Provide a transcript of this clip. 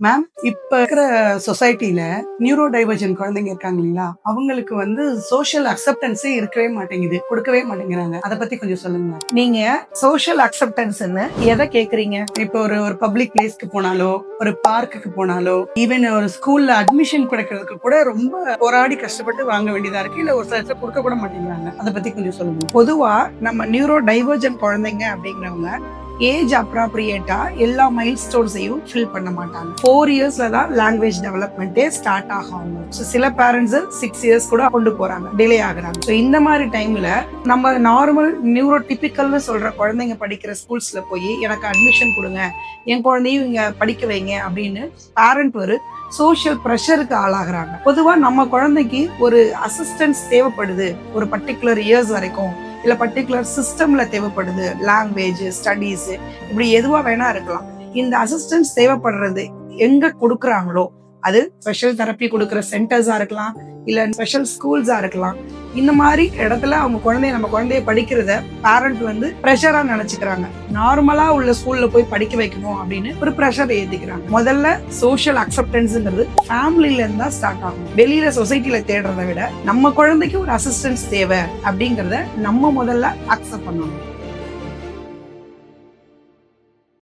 Ma'am, இப்ப இருக்கிற சொசைட்டில நியூரோ டைவர்ஜென்ட் குழந்தைங்க இருக்காங்க இல்லீங்களா? அவங்களுக்கு சோஷியல் அக்செப்டன்ஸே இருக்கவே மாட்டேங்குது. குடுக்கவே மாட்டேங்கிறாங்க. அத பத்தி கொஞ்சம் சொல்லுங்க. நீங்க சோஷியல் அக்செப்டன்ஸ்ன்னு எத கேக்குறீங்க? இப்போ ஒரு ஒரு பப்ளிக் பிளேஸ்க்கு போனாலோ, ஒரு பார்க்குக்கு போனாலோ, ஈவன் ஒரு ஸ்கூல்ல அட்மிஷன் கிடைக்கிறதுக்கு கூட ரொம்ப போராடி கஷ்டப்பட்டு வாங்க வேண்டியதா இருக்கு. இல்ல ஒரு சில இடத்துல குடுக்க கூட மாட்டேங்கிறாங்க. அத பத்தி கொஞ்சம் சொல்லுங்க. பொதுவா நம்ம நியூரோ டைவர்ஜென்ட் குழந்தைங்க அப்படிங்கிறவங்க ஏஜ் அப்ராப்ரியேட்டா எல்லா மைல் ஸ்டோன்ஸையும் ஃபில் பண்ண மாட்டாங்க. 4 இயர்ஸ்ல தான் லாங்குவேஜ் டெவலப்மெண்ட்டே ஸ்டார்ட் ஆகும். சில பேரண்ட்ஸ் 6 இயர்ஸ் கூட கொண்டு போறாங்க, டிலே ஆகுறாங்க. ஸோ இந்த மாதிரி டைம்ல நம்ம நார்மல் நியூரோ டிபிக்கல்னு சொல்ற குழந்தைங்க படிக்கிற ஸ்கூல்ஸ்ல போய் எனக்கு அட்மிஷன் கொடுங்க, என் குழந்தையும் இங்க படிக்க வைங்க அப்படின்னு பேரண்ட் ஒரு சோஷியல் ப்ரெஷருக்கு ஆளாகிறாங்க. பொதுவா நம்ம குழந்தைக்கு ஒரு அசிஸ்டன்ஸ் தேவைப்படுது ஒரு பர்டிகுலர் இயர்ஸ் வரைக்கும், இல்ல பர்டிகுலர் சிஸ்டம்ல தேவைப்படுது, லாங்குவேஜ் ஸ்டடீஸ் இப்படி எதுவா வேணா இருக்கலாம். இந்த அசிஸ்டன்ஸ் தேவைப்படுறது எங்க கொடுக்குறாங்களோ, அது ஸ்பெஷல் தெரப்பி கொடுக்குற சென்டர்ஸா இருக்கலாம், இல்ல ஸ்பெஷல் ஸ்கூல்ஸா இருக்கலாம். இந்த மாதிரி இடத்துல அவங்க நம்ம குழந்தைய படிக்கிறத பேரண்ட் ப்ரெஷரா நினைச்சுக்கிறாங்க. நார்மலா உள்ள ஸ்கூல்ல போய் படிக்க வைக்கணும் அப்படின்னு ஒரு ப்ரெஷர் ஏத்திக்கிறாங்க. முதல்ல சோஷியல் அக்செப்டன்ஸ்ங்கிறது ஃபேமிலில இருந்தா ஸ்டார்ட் ஆகும். வெளியில சொசைட்டில தேடுறதை விட நம்ம குழந்தைக்கு ஒரு அசிஸ்டன்ஸ் தேவை அப்படிங்கறத நம்ம முதல்ல அக்செப்ட் பண்ணணும்.